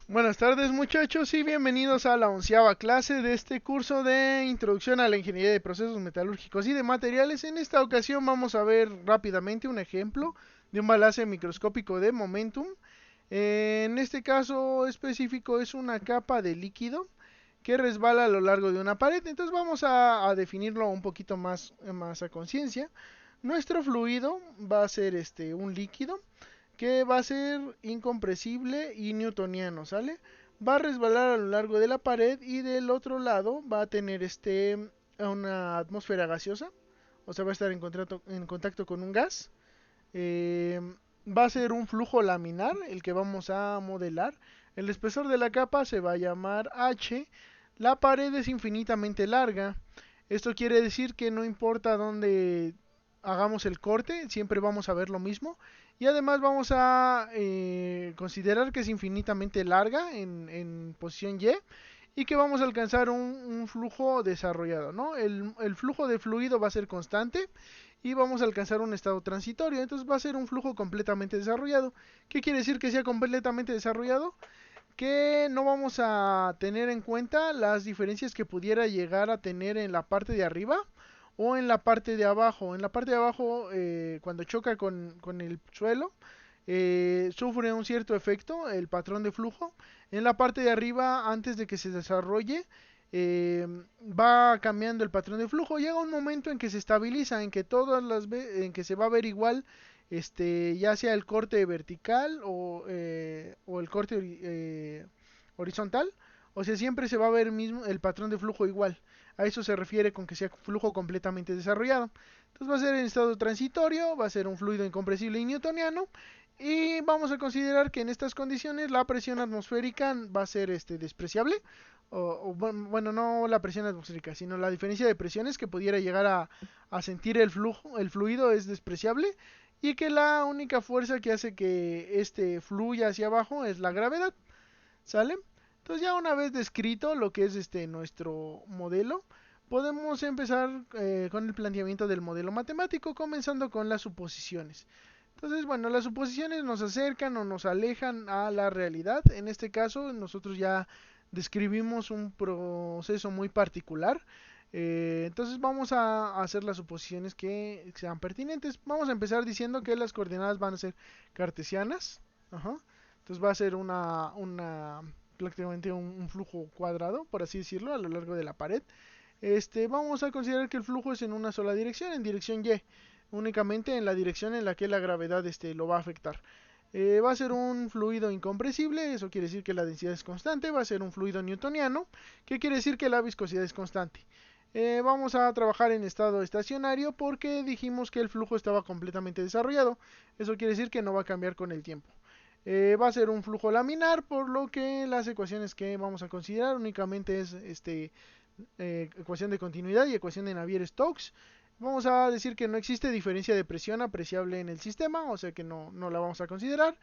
Buenas tardes muchachos y bienvenidos a la 11ª clase de este curso de Introducción a la Ingeniería de Procesos Metalúrgicos y de Materiales. En esta ocasión vamos a ver rápidamente un ejemplo de un balance microscópico de momentum. En este caso específico es una capa de líquido que resbala a lo largo de una pared. Entonces vamos a definirlo un poquito más a conciencia. Nuestro fluido va a ser un líquido que va a ser incompresible y newtoniano, ¿sale? Va a resbalar a lo largo de la pared y del otro lado va a tener una atmósfera gaseosa, o sea, va a estar en contacto con un gas. Eh, Va a ser un flujo laminar el que vamos a modelar. El espesor de la capa se va a llamar H. La pared es infinitamente larga. Esto quiere decir que no importa dónde hagamos el corte, siempre vamos a ver lo mismo. Y además vamos a considerar que es infinitamente larga en posición y que vamos a alcanzar un flujo desarrollado, ¿no? El flujo de fluido va a ser constante y vamos a alcanzar un estado transitorio. Entonces va a ser un flujo completamente desarrollado. ¿Qué quiere decir que sea completamente desarrollado? Que no vamos a tener en cuenta las diferencias que pudiera llegar a tener en la parte de arriba o en la parte de abajo. En la parte de abajo, cuando choca con el suelo, sufre un cierto efecto, el patrón de flujo. En la parte de arriba, antes de que se desarrolle, eh, va cambiando el patrón de flujo. Llega un momento en que se estabiliza, en que se va a ver igual, ya sea el corte vertical o el corte horizontal. O sea, siempre se va a ver mismo el patrón de flujo igual. A eso se refiere con que sea flujo completamente desarrollado. Entonces va a ser en estado transitorio, va a ser un fluido incompresible y newtoniano. Y vamos a considerar que en estas condiciones la presión atmosférica va a ser despreciable. Bueno, no la presión atmosférica, sino la diferencia de presiones que pudiera llegar a sentir el fluido es despreciable. Y que la única fuerza que hace que este fluya hacia abajo es la gravedad. ¿Sale? Entonces ya una vez descrito lo que es nuestro modelo, podemos empezar con el planteamiento del modelo matemático, comenzando con las suposiciones. Entonces, bueno, las suposiciones nos acercan o nos alejan a la realidad. En este caso, nosotros ya describimos un proceso muy particular. Entonces vamos a hacer las suposiciones que sean pertinentes. Vamos a empezar diciendo que las coordenadas van a ser cartesianas. Ajá. Entonces va a ser prácticamente un flujo cuadrado, por así decirlo, a lo largo de la pared. Vamos a considerar que el flujo es en una sola dirección, en dirección Y, únicamente en la dirección en la que la gravedad lo va a afectar. Va a ser un fluido incompresible, eso quiere decir que la densidad es constante. Va a ser un fluido newtoniano, que quiere decir que la viscosidad es constante. Vamos a trabajar en estado estacionario porque dijimos que el flujo estaba completamente desarrollado. Eso quiere decir que no va a cambiar con el tiempo. Va a ser un flujo laminar, por lo que las ecuaciones que vamos a considerar únicamente es ecuación de continuidad y ecuación de Navier-Stokes. Vamos a decir que no existe diferencia de presión apreciable en el sistema, o sea que no la vamos a considerar.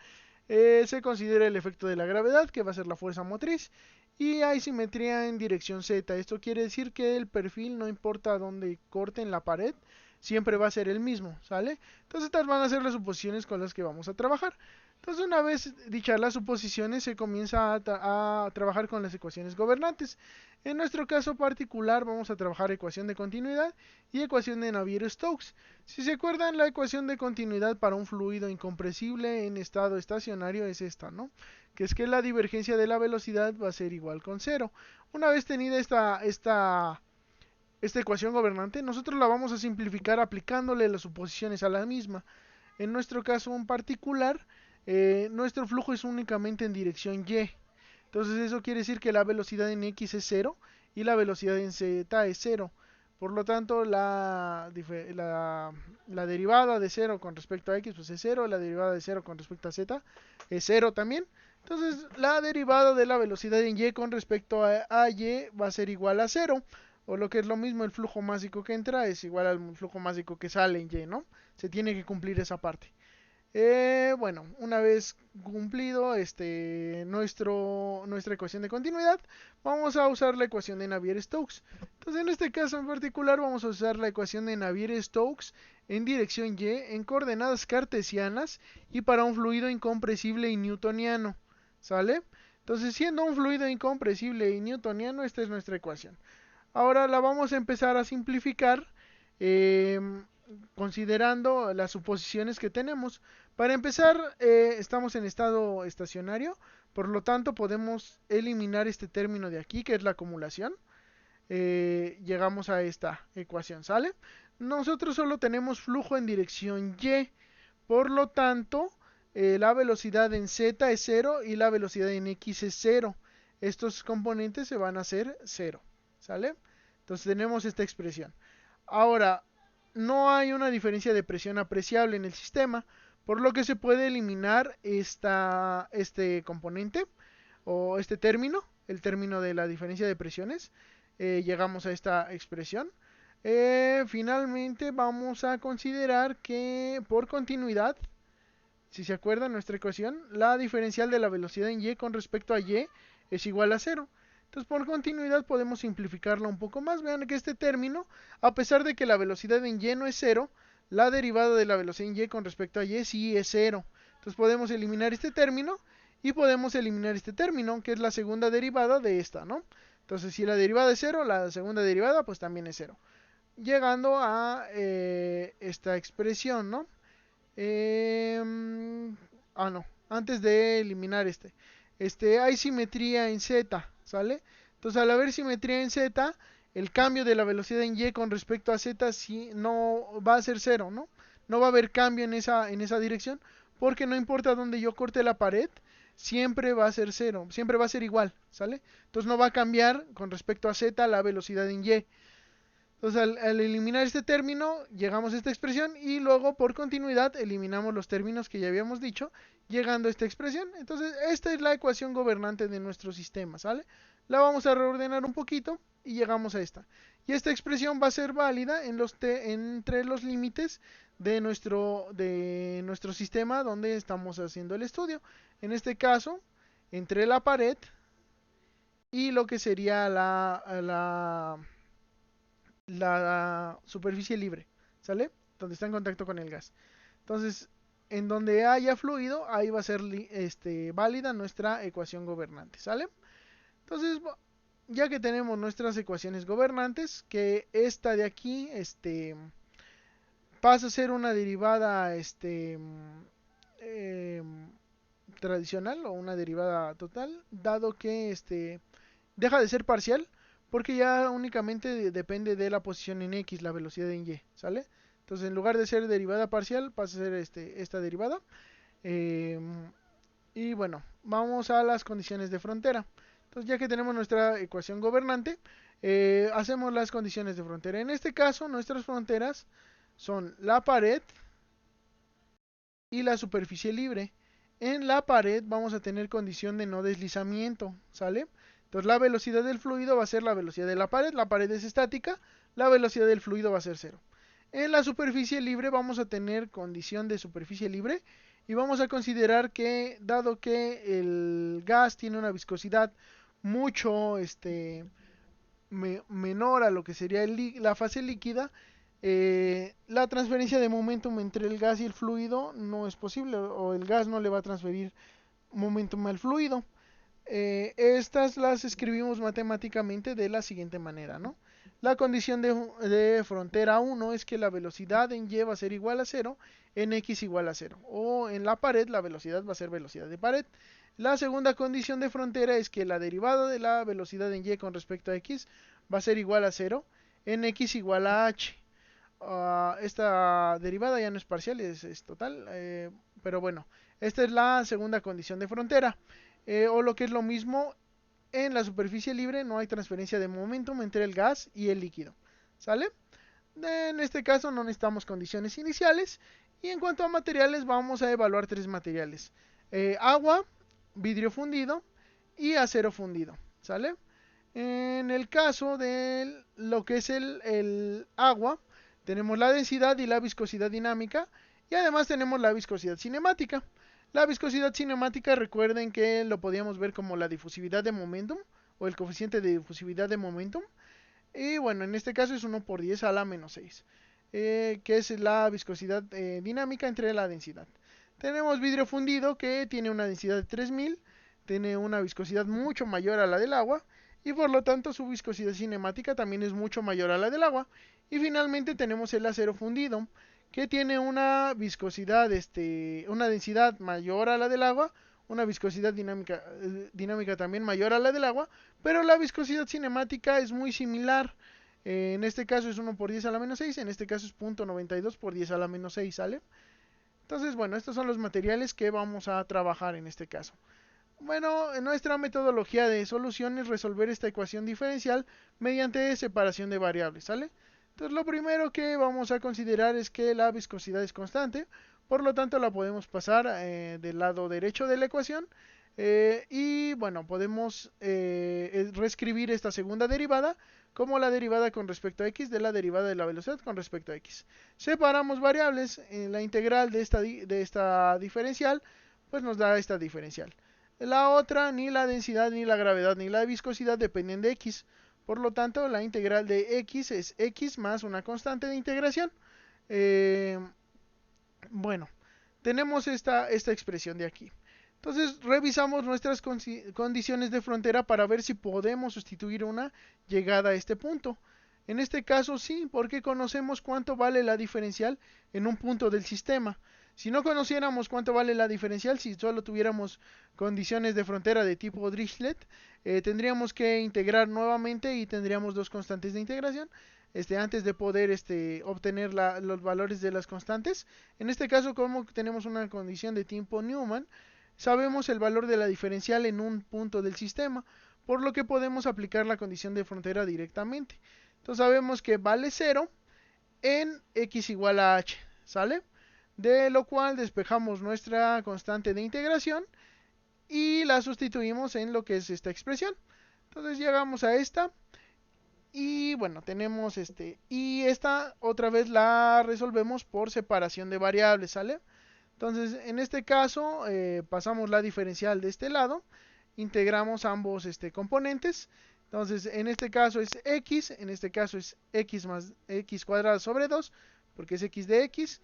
Se considera el efecto de la gravedad, que va a ser la fuerza motriz, y hay simetría en dirección Z. Esto quiere decir que el perfil, no importa dónde corte en la pared, siempre va a ser el mismo, ¿sale? Entonces estas van a ser las suposiciones con las que vamos a trabajar. Entonces una vez dichas las suposiciones, se comienza a trabajar con las ecuaciones gobernantes. En nuestro caso particular vamos a trabajar ecuación de continuidad y ecuación de Navier-Stokes. Si se acuerdan, la ecuación de continuidad para un fluido incompresible en estado estacionario es esta, ¿no? Que es que la divergencia de la velocidad va a ser igual con cero. Una vez tenida esta ecuación gobernante, nosotros la vamos a simplificar aplicándole las suposiciones a la misma. En nuestro caso en particular, nuestro flujo es únicamente en dirección Y. Entonces eso quiere decir que la velocidad en X es cero y la velocidad en Z es cero. Por lo tanto, la derivada de cero con respecto a X pues es cero, la derivada de cero con respecto a Z es cero también. Entonces, la derivada de la velocidad en Y con respecto a Y va a ser igual a cero. O lo que es lo mismo, el flujo másico que entra es igual al flujo másico que sale en Y, ¿no? Se tiene que cumplir esa parte. Bueno, una vez cumplido nuestra ecuación de continuidad, vamos a usar la ecuación de Navier-Stokes. Entonces, en este caso en particular, vamos a usar la ecuación de Navier-Stokes en dirección Y, en coordenadas cartesianas y para un fluido incompresible y newtoniano. ¿Sale? Entonces, siendo un fluido incompresible y newtoniano, esta es nuestra ecuación. Ahora la vamos a empezar a simplificar eh, considerando las suposiciones que tenemos. Para empezar, estamos en estado estacionario, por lo tanto podemos eliminar este término de aquí, que es la acumulación. Llegamos a esta ecuación, ¿sale? Nosotros solo tenemos flujo en dirección Y, por lo tanto, la velocidad en Z es 0 y la velocidad en X es 0. Estos componentes se van a hacer 0, ¿sale? Entonces tenemos esta expresión. Ahora, no hay una diferencia de presión apreciable en el sistema, por lo que se puede eliminar este componente o este término, el término de la diferencia de presiones. Llegamos a esta expresión. Finalmente vamos a considerar que por continuidad, si se acuerdan nuestra ecuación, la diferencial de la velocidad en y con respecto a y es igual a 0. Entonces por continuidad podemos simplificarla un poco más. Vean que este término, a pesar de que la velocidad en y no es 0, la derivada de la velocidad en y con respecto a y sí es 0. Entonces podemos eliminar este término y podemos eliminar este término, que es la segunda derivada de esta, ¿no? Entonces si la derivada es 0, la segunda derivada pues también es 0. Llegando a esta expresión, ¿no? No, antes de eliminar hay simetría en Z, ¿sale? Entonces al haber simetría en Z, el cambio de la velocidad en Y con respecto a Z sí, no va a ser 0, ¿no? No va a haber cambio en esa dirección, porque no importa dónde yo corte la pared, siempre va a ser 0, siempre va a ser igual, ¿sale? Entonces no va a cambiar con respecto a Z la velocidad en Y. Entonces al eliminar este término llegamos a esta expresión y luego por continuidad eliminamos los términos que ya habíamos dicho llegando a esta expresión. Entonces esta es la ecuación gobernante de nuestro sistema, ¿sale? La vamos a reordenar un poquito y llegamos a esta. Y esta expresión va a ser válida entre los límites de nuestro sistema donde estamos haciendo el estudio. En este caso, entre la pared y lo que sería la superficie libre, ¿sale? Donde está en contacto con el gas. Entonces, en donde haya fluido, ahí va a ser válida nuestra ecuación gobernante, ¿sale? Entonces, ya que tenemos nuestras ecuaciones gobernantes, que esta de aquí, pasa a ser una derivada, eh, tradicional o una derivada total, dado que deja de ser parcial porque ya únicamente depende de la posición en X, la velocidad en Y, ¿sale? Entonces en lugar de ser derivada parcial pasa a ser esta derivada. Eh, y bueno, vamos a las condiciones de frontera. Entonces ya que tenemos nuestra ecuación gobernante, hacemos las condiciones de frontera. En este caso nuestras fronteras son la pared y la superficie libre. En la pared vamos a tener condición de no deslizamiento, ¿sale? Entonces la velocidad del fluido va a ser la velocidad de la pared es estática, la velocidad del fluido va a ser 0. En la superficie libre vamos a tener condición de superficie libre y vamos a considerar que dado que el gas tiene una viscosidad mucho menor a lo que sería la fase líquida, la transferencia de momentum entre el gas y el fluido no es posible, o el gas no le va a transferir momentum al fluido. Estas las escribimos matemáticamente de la siguiente manera, ¿no? La condición de frontera 1 es que la velocidad en Y va a ser igual a 0, en X igual a 0. O en la pared la velocidad va a ser velocidad de pared. La segunda condición de frontera es que la derivada de la velocidad en Y con respecto a X va a ser igual a 0, en X igual a H. Esta derivada ya no es parcial, es total, pero bueno, esta es la segunda condición de frontera. O lo que es lo mismo, en la superficie libre no hay transferencia de momentum entre el gas y el líquido, ¿sale? En este caso no necesitamos condiciones iniciales. Y en cuanto a materiales, vamos a evaluar tres materiales: agua, vidrio fundido y acero fundido, ¿sale? En el caso de lo que es el agua, tenemos la densidad y la viscosidad dinámica, y además tenemos la viscosidad cinemática. La viscosidad cinemática, recuerden que lo podíamos ver como la difusividad de momentum o el coeficiente de difusividad de momentum. Y bueno, en este caso es 1 por 10 a la menos 6, que es la viscosidad dinámica entre la densidad. Tenemos vidrio fundido que tiene una densidad de 3000. tiene una viscosidad mucho mayor a la del agua y por lo tanto su viscosidad cinemática también es mucho mayor a la del agua. Y finalmente tenemos el acero fundido, que tiene una viscosidad, una densidad mayor a la del agua, una viscosidad dinámica también mayor a la del agua, pero la viscosidad cinemática es muy similar. En este caso es 1 por 10 a la menos 6, en este caso es 0.92 por 10 a la menos 6, ¿sale? Entonces, bueno, estos son los materiales que vamos a trabajar en este caso. Bueno, en nuestra metodología de solución es resolver esta ecuación diferencial mediante separación de variables, ¿sale? Entonces, lo primero que vamos a considerar es que la viscosidad es constante, por lo tanto la podemos pasar del lado derecho de la ecuación. Y bueno, podemos reescribir esta segunda derivada como la derivada con respecto a x de la derivada de la velocidad con respecto a x. Separamos variables, en la integral de esta diferencial, pues nos da esta diferencial. La otra, ni la densidad, ni la gravedad, ni la viscosidad dependen de x. Por lo tanto, la integral de x es x más una constante de integración. Bueno, tenemos esta expresión de aquí. Entonces revisamos nuestras condiciones de frontera para ver si podemos sustituir una llegada a este punto. En este caso sí, porque conocemos cuánto vale la diferencial en un punto del sistema. Si no conociéramos cuánto vale la diferencial, si solo tuviéramos condiciones de frontera de tipo Dirichlet, tendríamos que integrar nuevamente y tendríamos dos constantes de integración. Antes de poder obtener los valores de las constantes. En este caso, como tenemos una condición de tipo Newman, sabemos el valor de la diferencial en un punto del sistema, por lo que podemos aplicar la condición de frontera directamente. Entonces sabemos que vale 0 en x igual a h, ¿sale? De lo cual despejamos nuestra constante de integración y la sustituimos en lo que es esta expresión. Entonces llegamos a esta y bueno, tenemos y esta otra vez la resolvemos por separación de variables, ¿sale? Entonces, en este caso, pasamos la diferencial de este lado, integramos ambos componentes. Entonces, en este caso es x, en este caso es x más x cuadrado sobre 2, porque es x de x,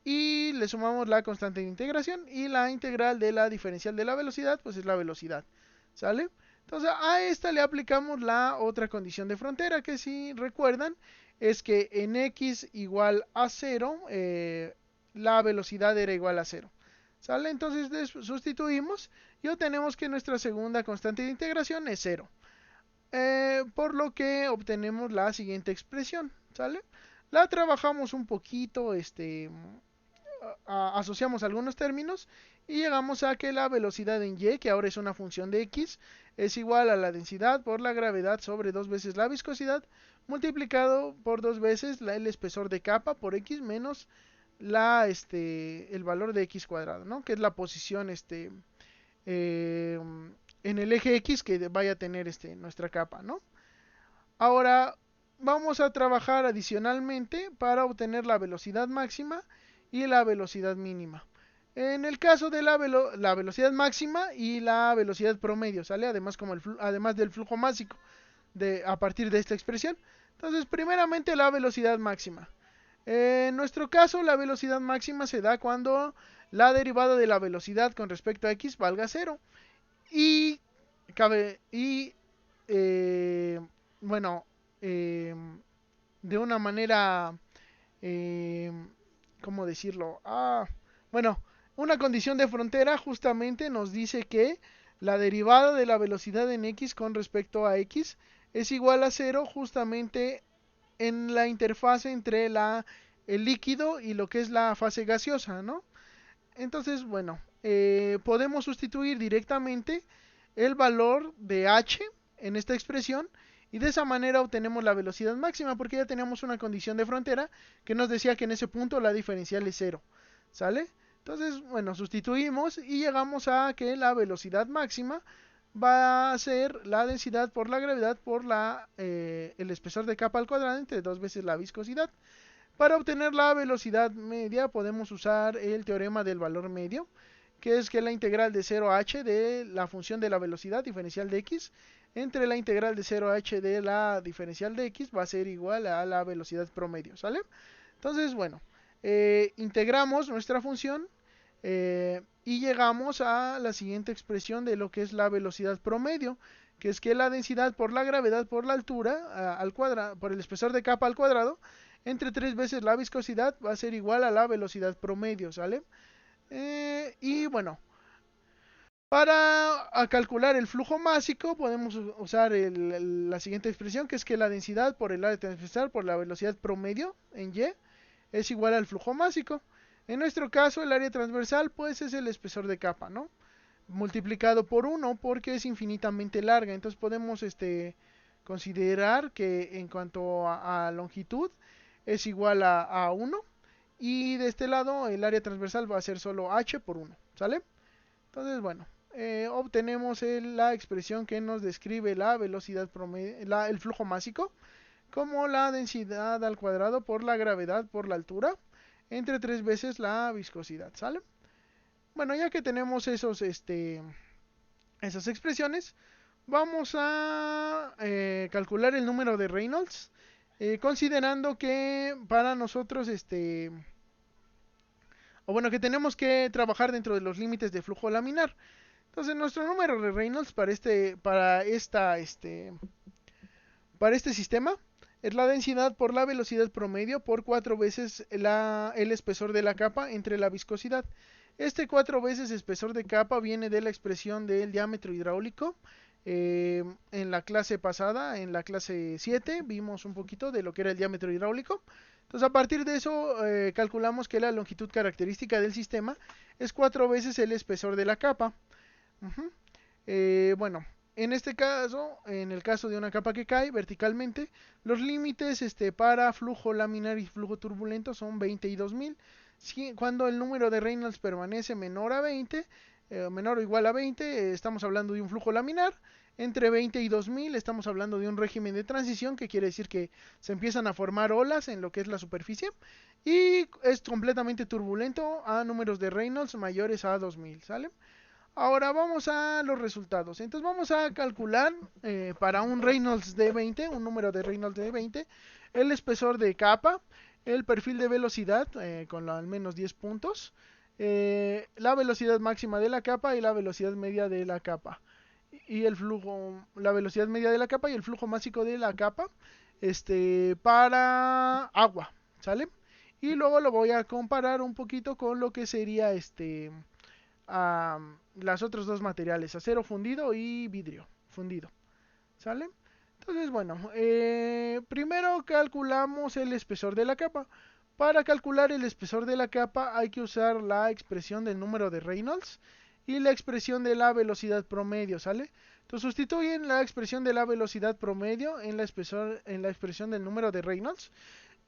y le sumamos la constante de integración, y la integral de la diferencial de la velocidad, pues es la velocidad, ¿sale? Entonces, a esta le aplicamos la otra condición de frontera, que si recuerdan, es que en x igual a 0, la velocidad era igual a 0. ¿Sale? Entonces sustituimos y obtenemos que nuestra segunda constante de integración es 0. Por lo que obtenemos la siguiente expresión. ¿Sale? La trabajamos un poquito, asociamos algunos términos y llegamos a que la velocidad en y, que ahora es una función de x, es igual a la densidad por la gravedad sobre 2 veces la viscosidad multiplicado por 2 veces el espesor de capa por x menos el valor de x cuadrado, ¿no? Que es la posición en el eje x que vaya a tener nuestra capa, ¿no? Ahora vamos a trabajar adicionalmente para obtener la velocidad máxima y la velocidad mínima. En el caso de la velocidad máxima y la velocidad promedio, ¿sale? Además, además del flujo másico a partir de esta expresión. Entonces, primeramente la velocidad máxima. En nuestro caso, la velocidad máxima se da cuando la derivada de la velocidad con respecto a x valga 0. Y eh, bueno, de una manera, eh, ¿cómo decirlo? Bueno, una condición de frontera justamente nos dice que la derivada de la velocidad en x con respecto a x es igual a 0 justamente en la interfase entre el líquido y lo que es la fase gaseosa, ¿no? Entonces, bueno, podemos sustituir directamente el valor de h en esta expresión y de esa manera obtenemos la velocidad máxima porque ya teníamos una condición de frontera que nos decía que en ese punto la diferencial es 0, ¿sale? Entonces, bueno, sustituimos y llegamos a que la velocidad máxima va a ser la densidad por la gravedad por el espesor de capa al cuadrado entre 2 veces la viscosidad. Para obtener la velocidad media podemos usar el teorema del valor medio, que es que la integral de 0 a h de la función de la velocidad diferencial de x entre la integral de 0 a h de la diferencial de x va a ser igual a la velocidad promedio, ¿sale? Entonces, bueno, integramos nuestra función Y llegamos a la siguiente expresión de lo que es la velocidad promedio, que es que la densidad por la gravedad por la altura al cuadrado, por el espesor de capa al cuadrado, entre 3 veces la viscosidad va a ser igual a la velocidad promedio, ¿sale? Y bueno, para calcular el flujo másico podemos usar la siguiente expresión, que es que la densidad por el área transversal por la velocidad promedio en Y es igual al flujo másico. En nuestro caso el área transversal pues es el espesor de capa, ¿no? Multiplicado por 1 porque es infinitamente larga. Entonces podemos considerar que en cuanto a longitud es igual a 1 y de este lado el área transversal va a ser solo h por 1, ¿sale? Entonces, bueno, obtenemos la expresión que nos describe la velocidad promedio, el flujo másico, como la densidad al cuadrado por la gravedad por la altura, entre 3 veces la viscosidad, ¿sale? Bueno, ya que tenemos esas expresiones, vamos a calcular el número de Reynolds, considerando que para nosotros, o bueno, que tenemos que trabajar dentro de los límites de flujo laminar. Entonces, nuestro número de Reynolds para este sistema es la densidad por la velocidad promedio por 4 veces el espesor de la capa entre la viscosidad. Este 4 veces espesor de capa viene de la expresión del diámetro hidráulico. En la clase pasada, en la clase 7, vimos un poquito de lo que era el diámetro hidráulico. Entonces, a partir de eso, calculamos que la longitud característica del sistema es 4 veces el espesor de la capa. Bueno, en este caso, en el caso de una capa que cae verticalmente, los límites para flujo laminar y flujo turbulento son 20 y 2000. Cuando el número de Reynolds permanece menor a 20, menor o igual a 20, estamos hablando de un flujo laminar. Entre 20 y 2000 estamos hablando de un régimen de transición, que quiere decir que se empiezan a formar olas en lo que es la superficie. Y es completamente turbulento a números de Reynolds mayores a 2000, ¿sale? Ahora vamos a los resultados. Entonces vamos a calcular para un Reynolds de 20, un número de Reynolds de 20, el espesor de capa, el perfil de velocidad con al menos 10 puntos, la velocidad máxima de la capa y la velocidad media de la capa. Y el flujo, la velocidad media de la capa y el flujo másico de la capa para agua, ¿sale? Y luego lo voy a comparar un poquito con lo que sería a las otros dos materiales, acero fundido y vidrio fundido, ¿sale? Entonces, bueno, primero calculamos el espesor de la capa. Para calcular el espesor de la capa hay que usar la expresión del número de Reynolds y la expresión de la velocidad promedio, ¿sale? Entonces sustituyen la expresión de la velocidad promedio en la expresión del número de Reynolds.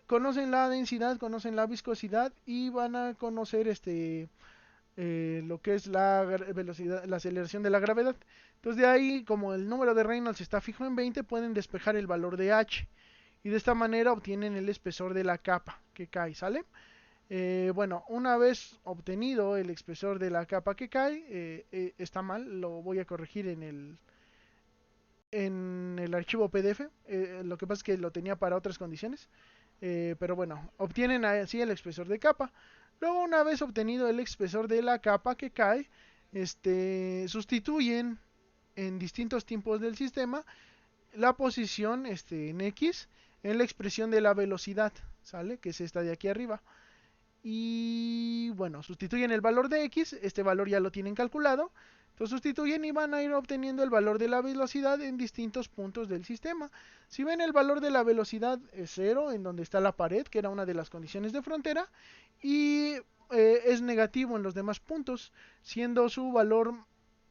Conocen la densidad, conocen la viscosidad y van a conocer lo que es la velocidad, la aceleración de la gravedad. Entonces de ahí, como el número de Reynolds está fijo en 20, pueden despejar el valor de h. Y de esta manera obtienen el espesor de la capa que cae, ¿sale? Bueno, una vez obtenido el espesor de la capa que cae, está mal, lo voy a corregir en el archivo PDF. Lo que pasa es que lo tenía para otras condiciones. Pero bueno, obtienen así el espesor de capa. Luego, una vez obtenido el espesor de la capa que cae, sustituyen en distintos tiempos del sistema la posición en X en la expresión de la velocidad, ¿sale? Que es esta de aquí arriba. Y bueno, sustituyen el valor de X, este valor ya lo tienen calculado. Entonces sustituyen y van a ir obteniendo el valor de la velocidad en distintos puntos del sistema. Si ven, el valor de la velocidad es 0 en donde está la pared, que era una de las condiciones de frontera, y es negativo en los demás puntos, siendo su valor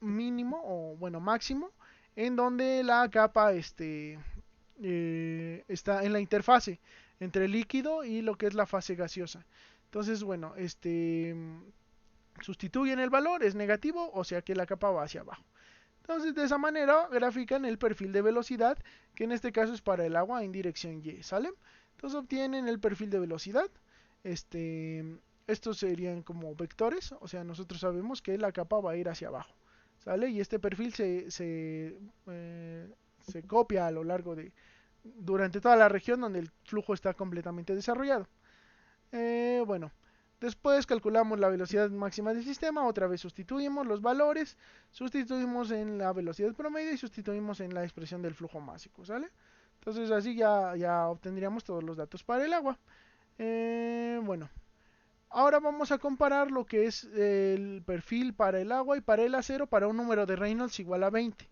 mínimo o bueno máximo en donde la capa está en la interfase entre el líquido y lo que es la fase gaseosa. Entonces, bueno, sustituyen el valor, es negativo, o sea que la capa va hacia abajo. Entonces, de esa manera grafican el perfil de velocidad, que en este caso es para el agua en dirección Y, ¿sale? Entonces obtienen el perfil de velocidad. Estos serían como vectores, o sea, nosotros sabemos que la capa va a ir hacia abajo, ¿sale? Y este perfil se copia a lo largo durante toda la región donde el flujo está completamente desarrollado. Bueno, Después calculamos la velocidad máxima del sistema, otra vez sustituimos los valores, sustituimos en la velocidad promedio y sustituimos en la expresión del flujo másico, ¿sale? Entonces así ya obtendríamos todos los datos para el agua. Bueno, ahora vamos a comparar lo que es el perfil para el agua y para el acero para un número de Reynolds igual a 20.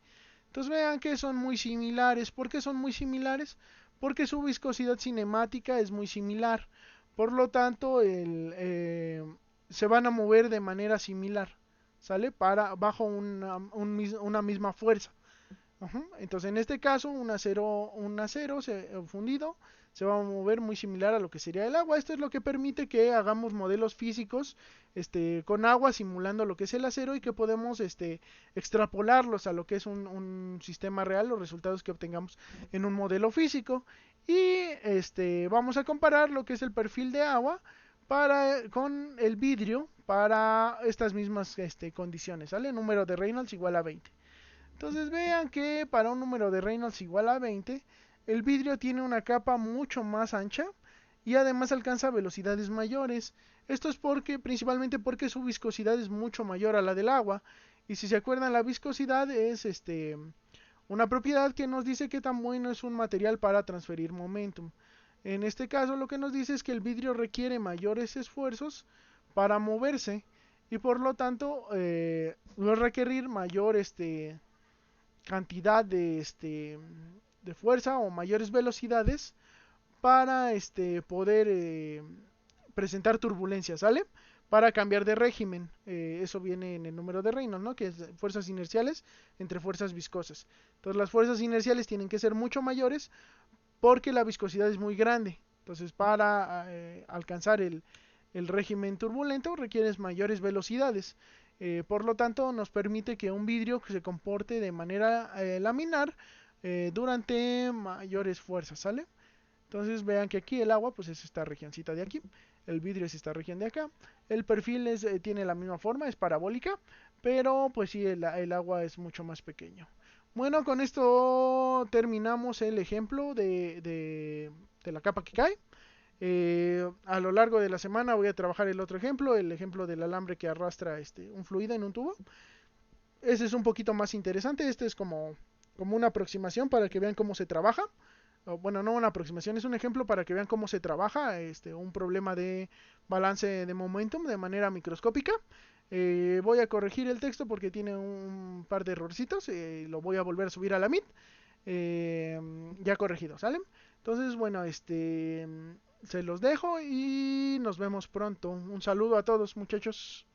Entonces vean que son muy similares. ¿Por qué son muy similares? Porque su viscosidad cinemática es muy similar. Por lo tanto, se van a mover de manera similar. ¿Sale? Bajo una misma fuerza. Entonces, en este caso, un acero fundido se va a mover muy similar a lo que sería el agua. Esto es lo que permite que hagamos modelos físicos con agua simulando lo que es el acero y que podemos extrapolarlos a lo que es un sistema real, los resultados que obtengamos en un modelo físico. Y vamos a comparar lo que es el perfil de agua con el vidrio para estas mismas condiciones. ¿Sale? Número de Reynolds igual a 20. Entonces vean que para un número de Reynolds igual a 20, el vidrio tiene una capa mucho más ancha y además alcanza velocidades mayores. Esto es principalmente porque su viscosidad es mucho mayor a la del agua. Y si se acuerdan, la viscosidad es una propiedad que nos dice que tan bueno es un material para transferir momentum. En este caso lo que nos dice es que el vidrio requiere mayores esfuerzos para moverse y por lo tanto va a requerir mayor cantidad de fuerza o mayores velocidades para poder presentar turbulencias, ¿sale? Para cambiar de régimen. Eso viene en el número de Reynolds, ¿no? Que es fuerzas inerciales entre fuerzas viscosas. Entonces las fuerzas inerciales tienen que ser mucho mayores porque la viscosidad es muy grande. Entonces para alcanzar el régimen turbulento requieres mayores velocidades. Por lo tanto, nos permite que un vidrio se comporte de manera laminar durante mayores fuerzas, ¿sale? Entonces vean que aquí el agua pues es esta regioncita de aquí, el vidrio es esta región de acá, el perfil tiene la misma forma, es parabólica, pero pues sí, el agua es mucho más pequeño. Bueno, con esto terminamos el ejemplo de la capa que cae. A lo largo de la semana voy a trabajar el otro ejemplo, el ejemplo del alambre que arrastra un fluido en un tubo. Ese es un poquito más interesante, este es como una aproximación para que vean cómo se trabaja. Bueno, no una aproximación, es un ejemplo para que vean cómo se trabaja un problema de balance de momentum de manera microscópica. Voy a corregir el texto porque tiene un par de errorcitos, lo voy a volver a subir a la Meet, ya corregido, ¿sale? Entonces, bueno, se los dejo y nos vemos pronto. Un saludo a todos, muchachos.